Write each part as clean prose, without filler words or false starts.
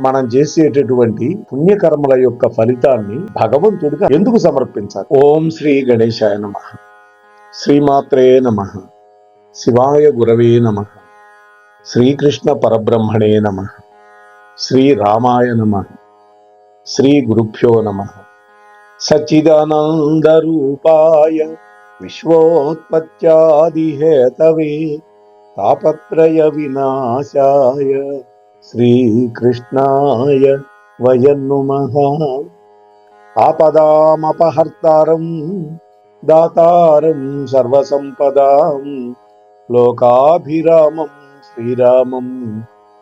మనం చేసేటటువంటి పుణ్యకర్మల యొక్క ఫలితాన్ని భగవంతుడిగా ఎందుకు సమర్పించాలి? ఓం శ్రీ గణేశాయ నమః, శ్రీమాత్రే నమః, శివాయ గురవే నమః, శ్రీకృష్ణ పరబ్రహ్మణే నమః, శ్రీరామాయ నమః, శ్రీ గురుభ్యో నమః. సచ్చిదానందరూపాయ విశ్వోత్పత్యాదిహేతవే తాపత్రయ వినాశాయ శ్రీకృష్ణాయ వయం నమః. ఆపదామపహర్తారం దాతారం సర్వసంపదాం లోకాభిరామం శ్రీరామం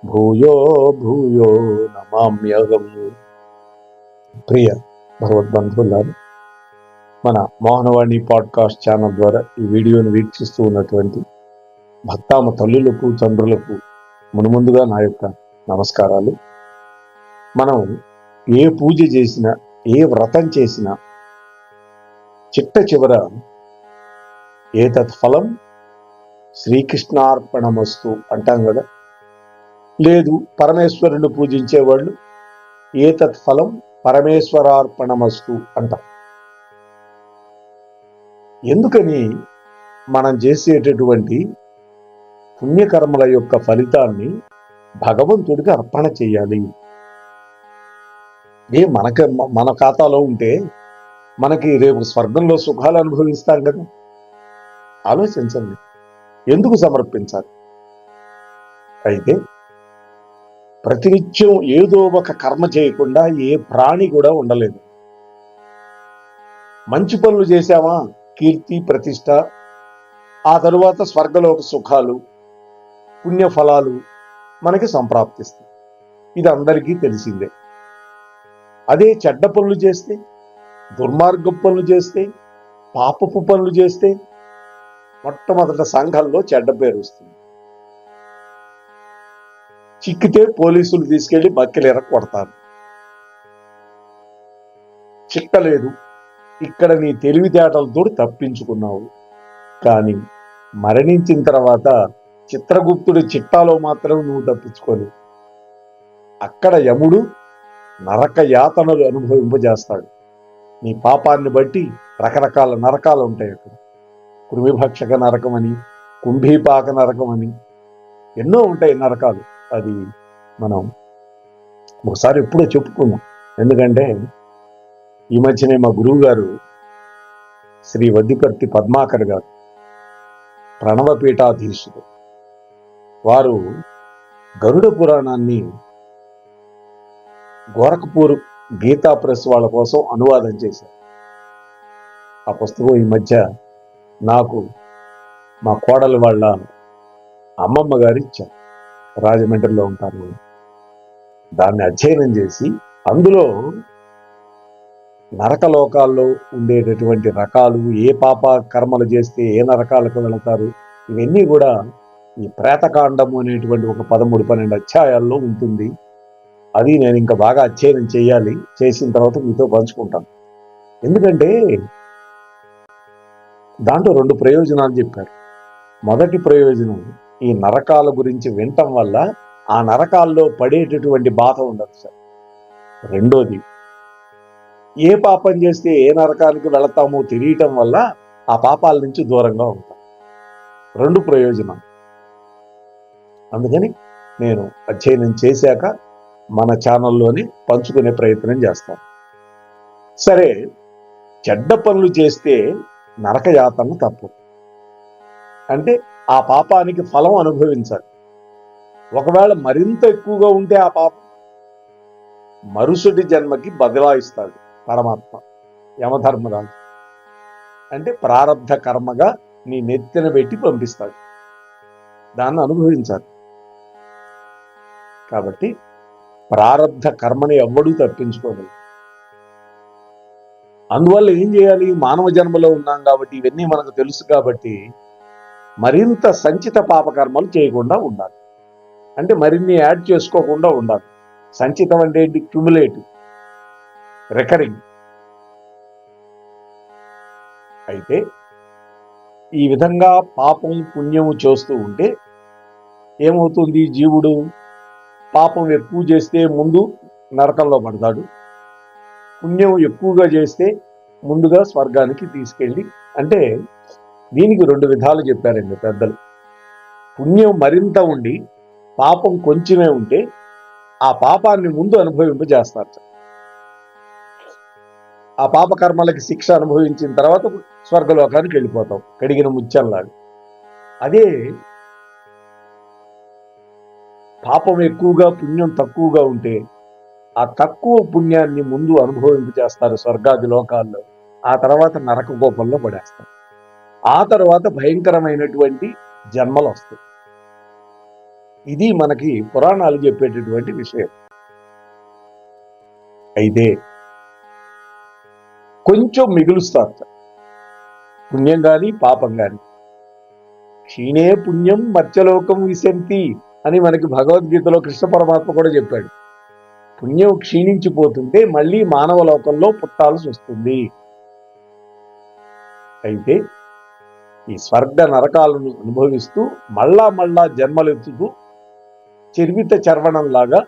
భూయో భూయో నమామ్యహం. ప్రియ భగవద్బంధువులారు, మన మోహనవాణి పాడ్కాస్ట్ ఛానల్ ద్వారా ఈ వీడియోని వీక్షిస్తూ ఉన్నటువంటి భక్తామ తల్లులకు తండ్రులకు మునుముందుగా నా యొక్క నమస్కారాలు. మనం ఏ పూజ చేసినా, ఏ వ్రతం చేసినా చిట్ట చివర ఏతత్ ఫలం శ్రీకృష్ణార్పణమస్తు అంటాం కదా. లేదు, పరమేశ్వరుని పూజించేవాళ్ళు ఏతత్ ఫలం పరమేశ్వరార్పణమస్తు అంటాం. ఎందుకని మనం చేసేటటువంటి పుణ్యకర్మల యొక్క ఫలితాన్ని భగవంతుడికి అర్పణ చేయాలి. మన ఖాతాలో ఉంటే మనకి రేపు స్వర్గంలో సుఖాలు అనుభవిస్తాం కదా. ఆలోచించండి, ఎందుకు సమర్పించాలి? అయితే ప్రతినిత్యం ఏదో ఒక కర్మ చేయకుండా ఏ ప్రాణి కూడా ఉండలేదు. మంచి పనులు చేశామా, కీర్తి ప్రతిష్ట, ఆ తరువాత స్వర్గలోక సుఖాలు పుణ్యఫలాలు మనకి సంప్రాప్తిస్తాయి. ఇది అందరికీ తెలిసిందే. అదే చెడ్డ పనులు చేస్తే, దుర్మార్గ పనులు చేస్తే, పాపపు పనులు చేస్తే మొట్టమొదట సంఘంలో చెడ్డ పేరు వస్తుంది. చిక్కితే పోలీసులు తీసుకెళ్లి బక్కెలు ఎరక్కొడతారు. చిక్కలేదు, ఇక్కడ నీ తెలివితేటలతో తప్పించుకున్నావు. కానీ మరణించిన తర్వాత చిత్రగుప్తుడి చిట్టాలో మాత్రం నువ్వు తప్పించుకోలేవు. అక్కడ యముడు నరక యాతనలు అనుభవింపజేస్తాడు. నీ పాపాన్ని బట్టి రకరకాల నరకాలు ఉంటాయి. అక్కడ కృమిభక్షక నరకం అని, కుంభీపాక నరకం అని ఎన్నో ఉంటాయి నరకాలు. అది మనం ఒకసారి ఎప్పుడో చెప్పుకున్నాం. ఎందుకంటే ఈ మధ్యనే మా గురువు గారు శ్రీ వద్దిపర్తి పద్మాకర్ గారు, ప్రణవపీఠాధీశుడు, వారు గరుడ పురాణాన్ని గోరఖపూర్ గీతా ప్రెస్ వాళ్ళ కోసం అనువాదం చేశారు. ఆ పుస్తకం ఈ మధ్య నాకు మా కోడలు వాళ్ళ అమ్మమ్మ గారు ఇచ్చారు. రాజమండ్రిలో ఉంటారు. దాన్ని అధ్యయనం చేసి అందులో నరకలోకాల్లో ఉండేటటువంటి రకాలు, ఏ పాప కర్మలు చేస్తే ఏ నరకాలకు వెళతారు, ఇవన్నీ కూడా ఈ ప్రేతకాండము అనేటువంటి ఒక 13-12 అధ్యాయాల్లో ఉంటుంది. అది నేను ఇంకా బాగా అధ్యయనం చేయాలి. చేసిన తర్వాత మీతో పంచుకుంటాను. ఎందుకంటే దాంట్లో 2 ప్రయోజనాలు చెప్పారు. మొదటి ప్రయోజనం, ఈ నరకాల గురించి వినటం వల్ల ఆ నరకాల్లో పడేటటువంటి బాధ ఉండదు సార్. రెండోది, ఏ పాపం చేస్తే ఏ నరకానికి వెళతామో తెలియటం వల్ల ఆ పాపాల నుంచి దూరంగా ఉంటాం. 2 ప్రయోజనాలు. అందుకని నేను అధ్యయనం చేశాక మన ఛానల్లోని పంచుకునే ప్రయత్నం చేస్తాను. సరే, చెడ్డ పనులు చేస్తే నరక యాతన తప్పు. అంటే ఆ పాపానికి ఫలం అనుభవించాలి. ఒకవేళ మరింత ఎక్కువగా ఉంటే ఆ పాపం మరుసటి జన్మకి బదలాయిస్తాడు పరమాత్మ, యమధర్మరాజు. అంటే ప్రారబ్ధ కర్మగా నీ నెత్తిన పెట్టి పంపిస్తాడు. దాన్ని అనుభవించాలి. కాబట్టి ప్రారబ్ధ కర్మని ఎవ్వడూ తప్పించుకోలేదు. అందువల్ల ఏం చేయాలి? మానవ జన్మలో ఉన్నాం కాబట్టి, ఇవన్నీ మనకు తెలుసు కాబట్టి మరింత సంచిత పాపకర్మలు చేయకుండా ఉండాలి. అంటే మరిన్ని యాడ్ చేసుకోకుండా ఉండాలి. సంచితం అంటే ఏంటి? Cumulative, recurring. అయితే ఈ విధంగా పాపం పుణ్యము చేస్తూ ఉంటే ఏమవుతుంది? జీవుడు పాపం ఎక్కువ చేస్తే ముందు నరకంలో పడతాడు, పుణ్యం ఎక్కువగా చేస్తే ముందుగా స్వర్గానికి తీసుకెళ్ళి, అంటే దీనికి 2 విధాలు చెప్పారండి పెద్దలు. పుణ్యం మరింత ఉండి పాపం కొంచెమే ఉంటే ఆ పాపాన్ని ముందు అనుభవింపజేస్తారు. ఆ పాప కర్మలకి శిక్ష అనుభవించిన తర్వాత స్వర్గలోకానికి వెళ్ళిపోతాం కడిగిన ముత్యంలాగా. అదే పాపం ఎక్కువగా పుణ్యం తక్కువగా ఉంటే ఆ తక్కువ పుణ్యాన్ని ముందు అనుభవింపజేస్తారు స్వర్గాది లోకాల్లో, ఆ తర్వాత నరక కోపంలో పడేస్తారు, ఆ తర్వాత భయంకరమైనటువంటి జన్మలు వస్తాయి. ఇది మనకి పురాణాలు చెప్పేటటువంటి విషయం. అయితే కొంచెం మిగులుస్తారు పుణ్యం కానీ పాపం కానీ. క్షీణే పుణ్యం మత్స్యలోకం విశంతి అని మనకి భగవద్గీతలో కృష్ణ పరమాత్మ కూడా చెప్పాడు. పుణ్యం క్షీణించిపోతుంటే మళ్ళీ మానవ లోకంలో పుట్టాల్సి వస్తుంది. అయితే ఈ స్వర్గ నరకాలను అనుభవిస్తూ మళ్ళా జన్మలెత్తుతూ చర్విత చర్వణంలాగా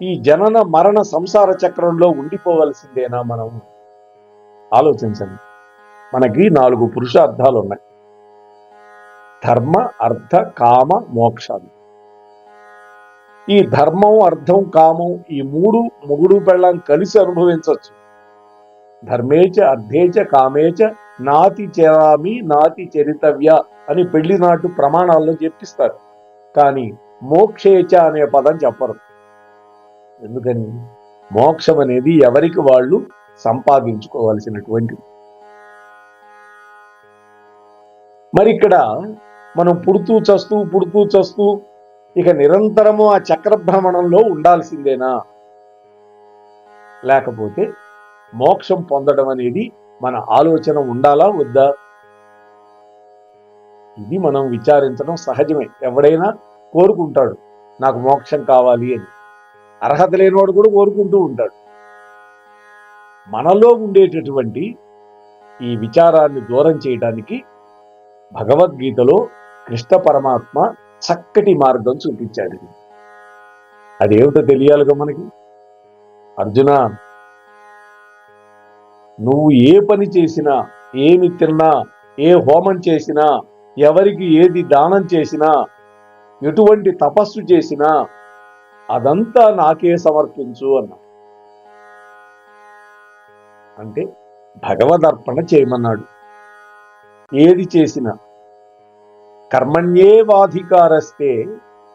ఈ జనన మరణ సంసార చక్రంలో ఉండిపోవలసిందేనా? మనం ఆలోచించండి. మనకి 4 పురుషార్థాలు ఉన్నాయి: ధర్మ, అర్థ, కామ, మోక్షాలు. ఈ ధర్మం, అర్థం, కామం ఈ 3 మొగుడు పెళ్ళాం కలిసి అనుభవించవచ్చు. ధర్మేచ అర్థేచ కామేచ నాతి చరామి నాతి చరితవ్య అని పెళ్లి నాటు ప్రమాణాల్లో చెప్పిస్తారు. కానీ మోక్షేచ అనే పదం చెప్పరు. ఎందుకని? మోక్షం అనేది ఎవరికి వాళ్ళు సంపాదించుకోవాల్సినటువంటిది. మరి ఇక్కడ మనం పుడుతూ చస్తూ ఇక నిరంతరము ఆ చక్రభ్రమణంలో ఉండాల్సిందేనా? లేకపోతే మోక్షం పొందడం అనేది మన ఆలోచన ఉండాలా వద్దా? ఇది మనం విచారించడం సహజమే. ఎవడైనా కోరుకుంటాడు నాకు మోక్షం కావాలి అని. అర్హత లేనివాడు కూడా కోరుకుంటూ ఉంటాడు. మనలో ఉండేటటువంటి ఈ విచారాన్ని దూరం చేయడానికి భగవద్గీతలో కృష్ణ పరమాత్మ చక్కటి మార్గం చూపించాడు. అదేమిటో తెలియాలిగా మనకి. అర్జున, నువ్వు ఏ పని చేసినా, ఏమి తిన్నా, ఏ హోమం చేసినా, ఎవరికి ఏది దానం చేసినా, ఎటువంటి తపస్సు చేసినా అదంతా నాకే సమర్పించు అన్నాడు. అంటే భగవదర్పణ చేయమన్నాడు. ఏది చేసినా కర్మణ్యేవాధికారస్తే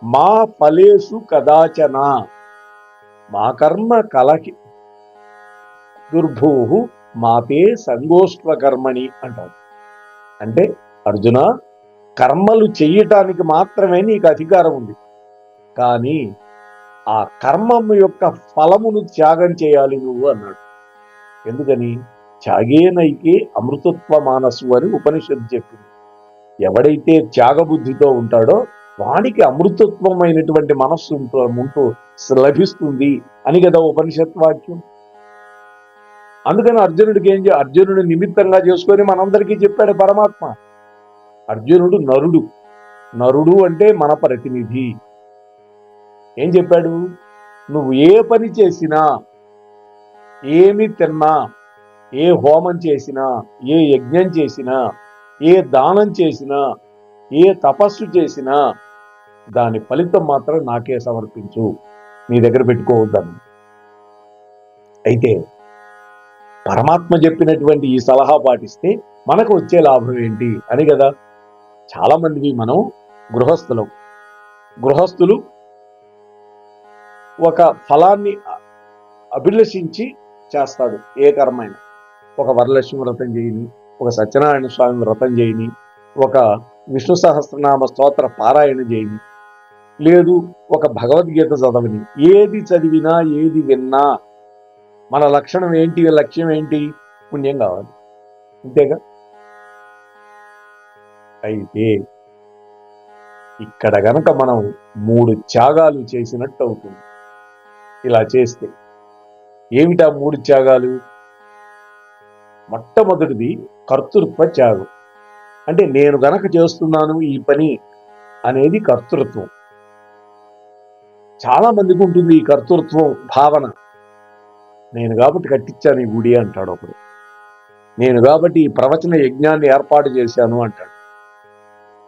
మా ఫలేషు కదాచన మా కర్మ కలకి దుర్భూ మాతే సంగోష్ట్వ కర్మణి అంటారు. అంటే అర్జున, కర్మలు చెయ్యటానికి మాత్రమే నీకు అధికారం ఉంది, కానీ ఆ కర్మము యొక్క ఫలమును త్యాగం చేయాలి నువ్వు అన్నాడు. ఎందుకని? త్యాగేనైకే అమృతత్వ మానసు అని ఉపనిషత్తు చెప్పింది. ఎవడైతే త్యాగబుద్ధితో ఉంటాడో వాడికి అమృతత్వమైనటువంటి మనస్సు ఉంటూ లభిస్తుంది అని కదా ఉపనిషత్ వాక్యం. అందుకని అర్జునుడు నిమిత్తంగా చేసుకొని మనందరికీ చెప్పాడు పరమాత్మ. అర్జునుడు నరుడు అంటే మన ప్రతినిధి. ఏం చెప్పాడు? నువ్వు ఏ పని చేసినా, ఏమి తిన్నా, ఏ హోమం చేసినా, ఏ యజ్ఞం చేసినా, ఏ దానం చేసినా, ఏ తపస్సు చేసినా దాని ఫలితం మాత్రం నాకే సమర్పించు, నీ దగ్గర పెట్టుకోవద్దని. అయితే పరమాత్మ చెప్పినటువంటి ఈ సలహా పాటిస్తే మనకు వచ్చే లాభం ఏంటి అని కదా. చాలా మంది మనం గృహస్థులు ఒక ఫలాన్ని అభిలషించి చేస్తాడు. ఏ కర్మైనా, ఒక వరలక్ష్మి వ్రతం చేయని, ఒక సత్యనారాయణ స్వామి వ్రతం చేయని, ఒక విష్ణు సహస్రనామ స్తోత్ర పారాయణ చేయని, లేదు ఒక భగవద్గీత చదవని, ఏది చదివినా ఏది విన్నా మన లక్షణం ఏంటి, లక్ష్యం ఏంటి? పుణ్యం కావాలి, అంతేగా. అయితే ఇక్కడ గనక మనం 3 త్యాగాలు చేసినట్టు అవుతుంది. ఇలా చేస్తే ఏమిటా 3 త్యాగాలు? మొట్టమొదటిది కర్తృత్వ త్యాగం. అంటే నేను గనక చేస్తున్నాను ఈ పని అనేది కర్తృత్వం. చాలా మందికి ఉంటుంది ఈ కర్తృత్వం భావన. నేను కాబట్టి కట్టించాను ఈ గుడి అంటాడు ఒకడు, నేను కాబట్టి ఈ ప్రవచన యజ్ఞాన్ని ఏర్పాటు చేశాను అంటాడు.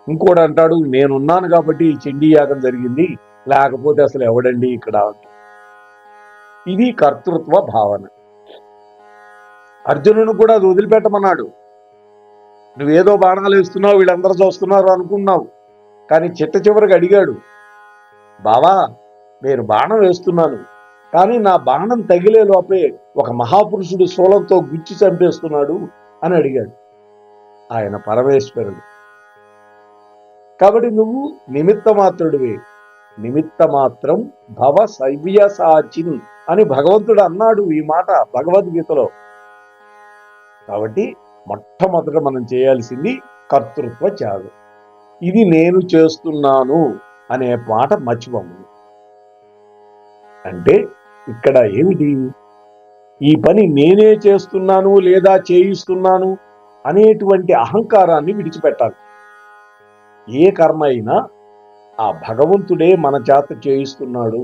ఇంకోడు అంటాడు, నేనున్నాను కాబట్టి ఈ చండీ యాగం జరిగింది, లేకపోతే అసలు ఎవడండి ఇక్కడ అంటాడు. ఇది కర్తృత్వ భావన. అర్జునుడు కూడా అది వదిలిపెట్టమన్నాడు. నువ్వేదో బాణాలు వేస్తున్నావు, వీళ్ళందరూ చూస్తున్నారు అనుకున్నావు, కానీ చిట్ట చివరికి అడిగాడు, బావా నేను బాణం వేస్తున్నాను, కానీ నా బాణం తగిలే లోపే ఒక మహాపురుషుడు శూలంతో గుచ్చి చంపేస్తున్నాడు అని అడిగాడు. ఆయన పరమేశ్వరుడు కాబట్టి నువ్వు నిమిత్త మాత్రుడివే. నిమిత్త మాత్రం భవ సవ్యసాచిన్ అని భగవంతుడు అన్నాడు ఈ మాట భగవద్గీతలో. కాబట్టి మొట్టమొదట మనం చేయాల్సింది కర్తృత్వ త్యాగం. ఇది నేను చేస్తున్నాను అనే మాట మర్చిపోము. అంటే ఇక్కడ ఏమిటి, ఈ పని నేనే చేస్తున్నాను లేదా చేయిస్తున్నాను అనేటువంటి అహంకారాన్ని విడిచిపెట్టాలి. ఏ కర్మ అయినా ఆ భగవంతుడే మన చేత చేయిస్తున్నాడు,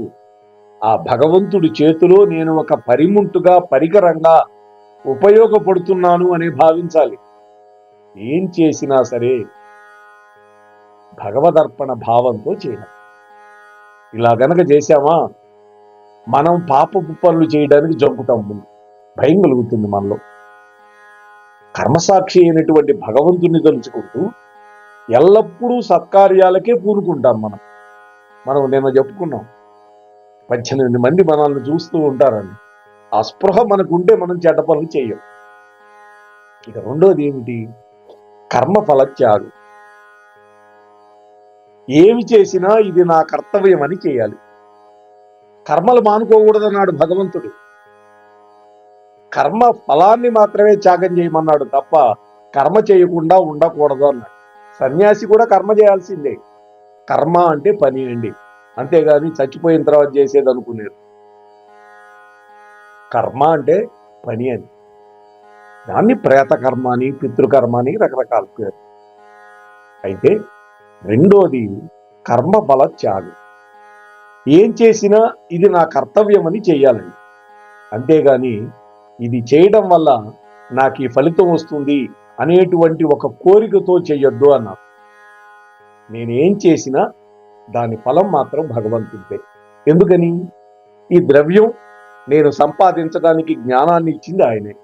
ఆ భగవంతుడి చేతిలో నేను ఒక పరిముంటుగా పరికరంగా ఉపయోగపడుతున్నాను అని భావించాలి. ఏం చేసినా సరే భగవదర్పణ భావంతో చేయాలి. ఇలా గనక చేశామా మనం పాపపు పనులు చేయడానికి జంపుతాం, భయం కలుగుతుంది మనలో. కర్మసాక్షి అయినటువంటి భగవంతుని తలుచుకుంటూ ఎల్లప్పుడూ సత్కార్యాలకే పూనుకుంటాం. మనం నిన్న చెప్పుకున్నాం, 18 మంది మనల్ని చూస్తూ ఉంటారని. ఆ స్పృహ మనకుంటే మనం చెడ్డ పనులు చేయం. ఇక రెండోది ఏమిటి, కర్మఫల త్యాగం. ఏమి చేసినా ఇది నా కర్తవ్యం అని చేయాలి. కర్మలు మానుకోకూడదన్నాడు భగవంతుడు. కర్మ ఫలాన్ని మాత్రమే త్యాగం చేయమన్నాడు తప్ప కర్మ చేయకుండా ఉండకూడదు అన్నాడు. సన్యాసి కూడా కర్మ చేయాల్సిందే. కర్మ అంటే పని అండి, అంతేగాని చచ్చిపోయిన తర్వాత చేసేది అనుకునేది. కర్మ అంటే పని అని, దాన్ని ప్రేత కర్మ అని పితృకర్మ అని రకరకాల పేరు. అయితే రెండోది కర్మఫల త్యాగం. ఏం చేసినా ఇది నా కర్తవ్యం అని చెయ్యాలండి, అంతేగాని ఇది చేయడం వల్ల నాకు ఈ ఫలితం వస్తుంది అనేటువంటి ఒక కోరికతో చెయ్యొద్దు అన్నారు. నేనేం చేసినా దాని ఫలం మాత్రం భగవంతుడిదే. ఎందుకని, ఈ ద్రవ్యం నేను సంపాదించడానికి జ్ఞానాన్ని ఇచ్చింది ఆయనే.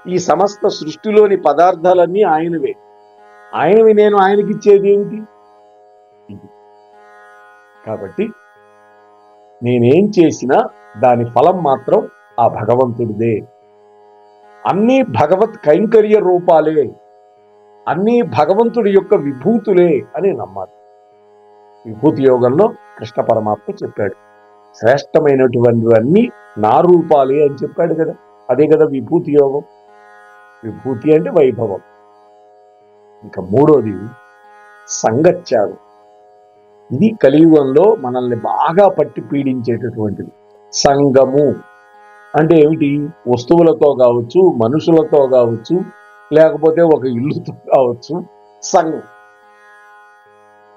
ఈ సమస్త సృష్టిలోని పదార్థాలన్నీ ఆయనవే. ఆయనవి నేను ఆయనకిచ్చేది ఏమిటి? కాబట్టి నేనేం చేసినా దాని ఫలం మాత్రం ఆ భగవంతుడిదే. అన్నీ భగవత్ కైంకర్య రూపాలే, అన్నీ భగవంతుడి యొక్క విభూతులే అని నమ్మాలి. విభూతి యోగంలో కృష్ణ పరమాత్మ చెప్పాడు, శ్రేష్టమైనటువంటివన్నీ నా రూపాలే అని చెప్పాడు కదా. అదే కదా విభూతి యోగం. విభూతి అంటే వైభవం. ఇంకా మూడోది సంగత్యాగం. ఇది కలియుగంలో మనల్ని బాగా పట్టి పీడించేటటువంటిది. సంగము అంటే ఏమిటి, వస్తువులతో కావచ్చు, మనుషులతో కావచ్చు, లేకపోతే ఒక ఇల్లుతో కావచ్చు. సంఘం,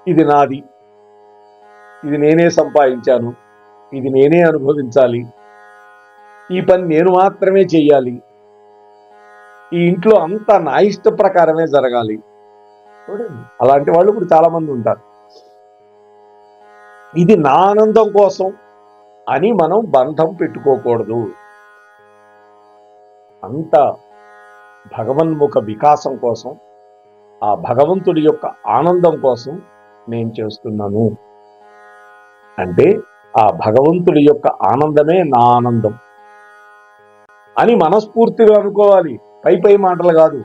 ఇది నాది, ఇది నేనే సంపాదించాను, ఇది నేనే అనుభవించాలి, ఈ పని నేను మాత్రమే చెయ్యాలి, ఈ ఇంట్లో అంతా నా ఇష్ట ప్రకారమే జరగాలి. చూడండి, అలాంటి వాళ్ళు ఇప్పుడు చాలా మంది ఉంటారు. ఇది నా ఆనందం కోసం అని మనం బంధం పెట్టుకోకూడదు. అంత భగవన్ముఖ వికాసం కోసం, ఆ భగవంతుడి యొక్క ఆనందం కోసం నేను చేస్తున్నాను అంటే ఆ భగవంతుడి యొక్క ఆనందమే నా ఆనందం అని మనస్ఫూర్తిగా అనుకోవాలి. పై మాటలు కాదు.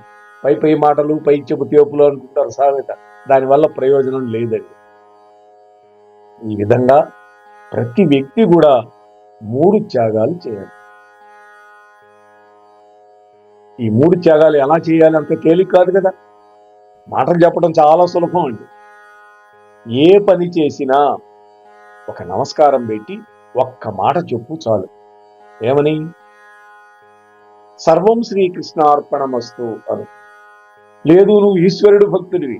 పై మాటలు, పై చెబుతేపులు అనుకుంటారు సామెత, దానివల్ల ప్రయోజనం లేదండి. ఈ విధంగా ప్రతి వ్యక్తి కూడా 3 త్యాగాలు చేయాలి. ఈ 3 త్యాగాలు ఎలా చేయాలి అంత తేలిక కాదు కదా. మాటలు చెప్పడం చాలా సులభం అండి. ఏ పని చేసినా ఒక నమస్కారం పెట్టి ఒక్క మాట చెప్పు చాలు. ఏమని, సర్వం శ్రీకృష్ణార్పణమస్తు అను. లేదు నువ్వు ఈశ్వరుడు భక్తుడివి,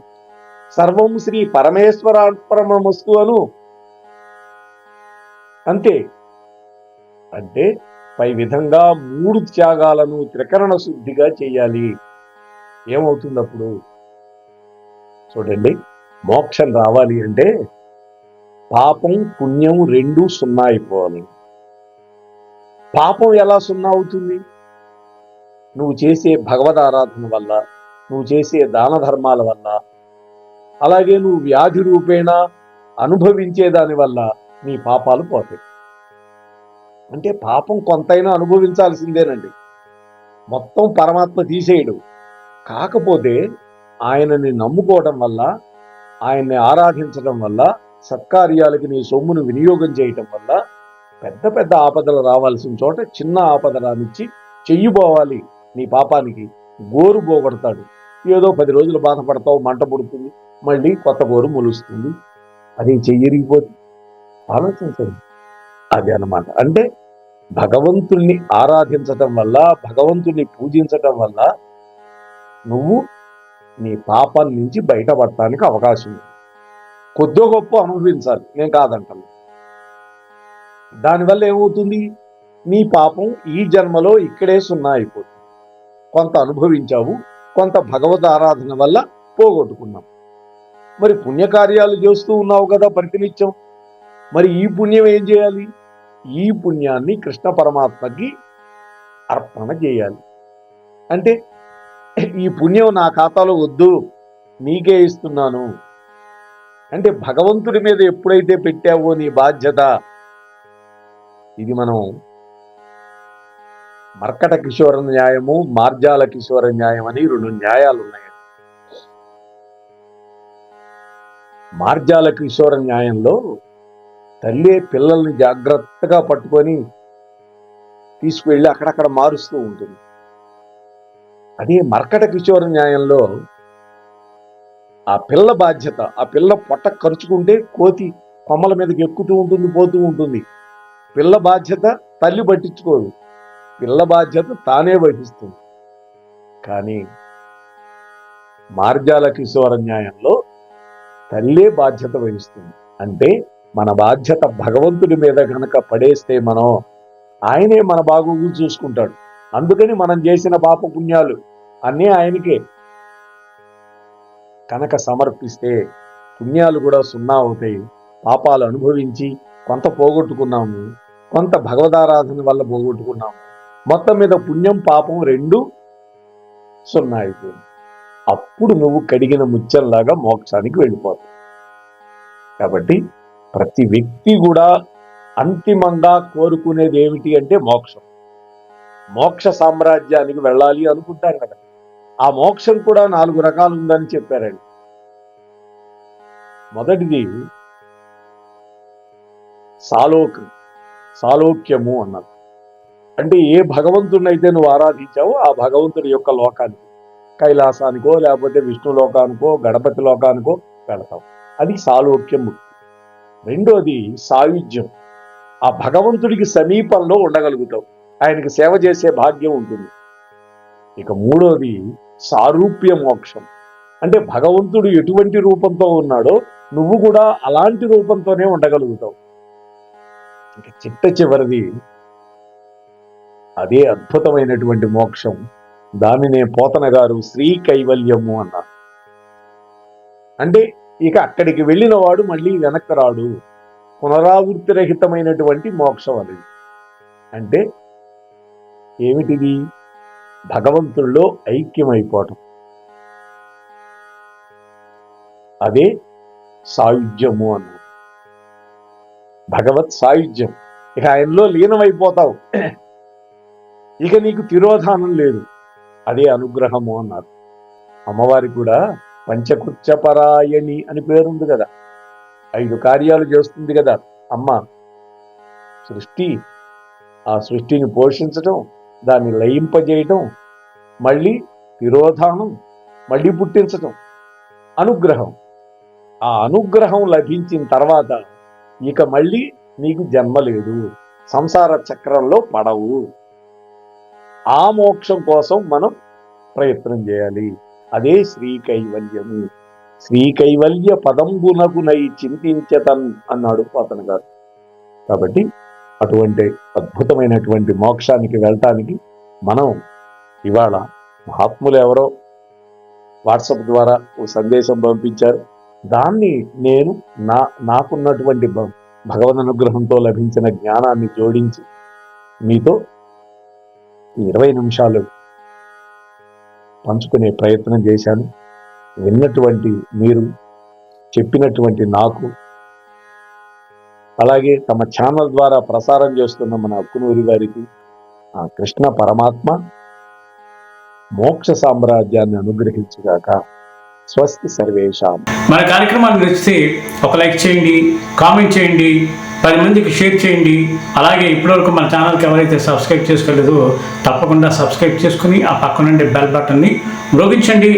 సర్వం శ్రీ పరమేశ్వరార్పణమస్తు అను. అంతే. అంటే పై విధంగా 3 త్యాగాలను త్రికరణ శుద్ధిగా చేయాలి. ఏమవుతుంది అప్పుడు? చూడండి, మోక్షం రావాలి అంటే పాపం పుణ్యం 2 సున్నా అయిపోవాలి. పాపం ఎలా సున్నా అవుతుంది? నువ్వు చేసే భగవద్ ఆరాధన వల్ల, నువ్వు చేసే దాన ధర్మాల వల్ల, అలాగే నువ్వు వ్యాధి రూపేణ అనుభవించే దాని వల్ల నీ పాపాలు పోతాయి. అంటే పాపం కొంతైనా అనుభవించాల్సిందేనండి. మొత్తం పరమాత్మ తీసేయడు. కాకపోతే ఆయనని నమ్ముకోవడం వల్ల, ఆయన్ని ఆరాధించడం వల్ల, సత్కార్యాలకి నీ సొమ్మును వినియోగం చేయటం వల్ల పెద్ద పెద్ద ఆపదలు రావాల్సిన చోట చిన్న ఆపద రానిచ్చి చెయ్యిపోవాలి నీ పాపానికి గోరు పోగొడతాడు. ఏదో 10 రోజులు బాధపడతావు, మంట పుడుతుంది, మళ్ళీ కొత్త గోరు మొలుస్తుంది. అది చెయ్యరిగిపోతుంది. ఆలోచించండి. అది అన్నమాట. అంటే భగవంతుణ్ణి ఆరాధించటం వల్ల, భగవంతుణ్ణి పూజించటం వల్ల నువ్వు నీ పాపం నుంచి బయటపడటానికి అవకాశం ఉంది. కొద్దో గొప్ప అనుభవించాలి, నేను కాదంటాను. దానివల్ల ఏమవుతుంది? నీ పాపం ఈ జన్మలో ఇక్కడే సున్నా అయిపోతుంది. కొంత అనుభవించావు, కొంత భగవద్ ఆరాధన వల్ల పోగొట్టుకున్నావు. మరి పుణ్యకార్యాలు చేస్తూ ఉన్నావు కదా ప్రతినిత్యం. మరి ఈ పుణ్యం ఏం చేయాలి? ఈ పుణ్యాన్ని కృష్ణ పరమాత్మకి అర్పణ చేయాలి. అంటే ఈ పుణ్యం నా ఖాతాలో వద్దు, నీకే ఇస్తున్నాను అంటే భగవంతుడి మీద ఎప్పుడైతే పెట్టావో నీ బాధ్యత, ఇది మనం మర్కట కిశోర న్యాయము, మార్జాల కిశోర న్యాయం అని 2 న్యాయాలు ఉన్నాయి. మార్జాల కిశోర న్యాయంలో తల్లి పిల్లల్ని జాగ్రత్తగా పట్టుకొని తీసుకువెళ్ళి అక్కడక్కడ మారుస్తూ ఉంటుంది. అదే మర్కట కిశోర న్యాయంలో ఆ పిల్ల బాధ్యత, ఆ పిల్ల పొట్ట ఖర్చుకుంటే కోతి కొమ్మల మీదకి ఎక్కుతూ ఉంటుంది, పోతూ ఉంటుంది. పిల్ల బాధ్యత తల్లి పట్టించుకోదు, పిల్ల బాధ్యత తానే వహిస్తుంది. కానీ మార్జాల కిశోర న్యాయంలో తల్లే బాధ్యత వహిస్తుంది. అంటే మన బాధ్యత భగవంతుడి మీద గనక పడేస్తే మనం, ఆయనే మన బాగోగులు చూసుకుంటాడు. అందుకని మనం చేసిన పాప పుణ్యాలు అన్నీ ఆయనకే కనుక సమర్పిస్తే పుణ్యాలు కూడా సున్నా అవుతాయి. పాపాలు అనుభవించి కొంత పోగొట్టుకున్నాము, కొంత భగవదారాధన వల్ల పోగొట్టుకున్నాము. మొత్తం మీద పుణ్యం పాపం 2 సున్నా అయిపోయింది. అప్పుడు నువ్వు కడిగిన ముత్యంలాగా మోక్షానికి వెళ్ళిపోతావు. కాబట్టి ప్రతి వ్యక్తి కూడా అంతిమంగా కోరుకునేది ఏమిటి అంటే మోక్షం. మోక్ష సామ్రాజ్యానికి వెళ్ళాలి అనుకుంటారు కదా. ఆ మోక్షం కూడా 4 రకాలు ఉందని చెప్పారండి. మొదటిది సాలోక్యము అన్నారు. అంటే ఏ భగవంతుడినైతే నువ్వు ఆరాధించావో ఆ భగవంతుడి యొక్క లోకానికి, కైలాసానికో లేకపోతే విష్ణు లోకానికో గణపతి లోకానికో వెళతావు. అది సాలోక్యం. రెండోది సాయుధ్యం. ఆ భగవంతుడికి సమీపంలో ఉండగలుగుతావు, ఆయనకి సేవ చేసే భాగ్యం ఉంటుంది. ఇక మూడోది సారూప్య మోక్షం. అంటే భగవంతుడు ఎటువంటి రూపంతో ఉన్నాడో నువ్వు కూడా అలాంటి రూపంతోనే ఉండగలుగుతావు. ఇక చివరిది అదే అద్భుతమైనటువంటి మోక్షం. దానినే పోతన గారు శ్రీ కైవల్యము అన్నారు. అంటే ఇక అక్కడికి వెళ్ళిన వాడు మళ్ళీ వెనక్కి రాడు, పునరావృత్తి రహితమైనటువంటి మోక్షం అది. అంటే ఏమిటిది? భగవంతుల్లో ఐక్యమైపోవటం. అదే సాయుధ్యము అన్నారు. భగవత్ సాయుధ్యం. ఇక ఆయనలో లీనమైపోతావు, ఇక నీకు తిరోధానం లేదు. అదే అనుగ్రహము అన్నారు. అమ్మవారి కూడా పంచకృత్యపరాయణి అని పేరుంది కదా. 5 కార్యాలు చేస్తుంది కదా అమ్మ. సృష్టి, ఆ సృష్టిని పోషించటం, దాన్ని లయింపజేయటం, మళ్ళీ తిరోధానం, మళ్ళీ పుట్టించటం, అనుగ్రహం. ఆ అనుగ్రహం లభించిన తర్వాత ఇక మళ్ళీ నీకు జన్మ లేదు, సంసార చక్రంలో పడవు. ఆ మోక్షం కోసం మనం ప్రయత్నం చేయాలి. అదే శ్రీ కైవల్యము. శ్రీ కైవల్య పదంబునకు నై చింతించతన్ అన్నాడు పోతన గారు. కాబట్టి అటువంటి అద్భుతమైనటువంటి మోక్షానికి వెళ్ళటానికి మనం ఇవాళ మహాత్ములు ఎవరో వాట్సాప్ ద్వారా ఓ సందేశం పంపించారు. దాన్ని నేను నాకున్నటువంటి భగవద్ అనుగ్రహంతో లభించిన జ్ఞానాన్ని జోడించి మీతో 20 నిమిషాలు పంచుకునే ప్రయత్నం చేశాను. విన్నటువంటి మీరు, చెప్పినటువంటి నాకు, అలాగే తమ ఛానల్ ద్వారా ప్రసారం చేస్తున్న మన అక్కునూరి వారికి ఆ కృష్ణ పరమాత్మ మోక్ష సామ్రాజ్యాన్ని అనుగ్రహించుగాక. స్వస్తి సర్వేషాం. మన కార్యక్రమాన్ని నచ్చితే ఒక లైక్ చేయండి, కామెంట్ చేయండి, 10 మందికి షేర్ చేయండి. అలాగే ఇప్పటివరకు మన ఛానల్కి ఎవరైతే సబ్స్క్రైబ్ చేసుకోలేదో తప్పకుండా సబ్స్క్రైబ్ చేసుకుని ఆ పక్కనుండే బెల్ బటన్ని మ్రోగించండి.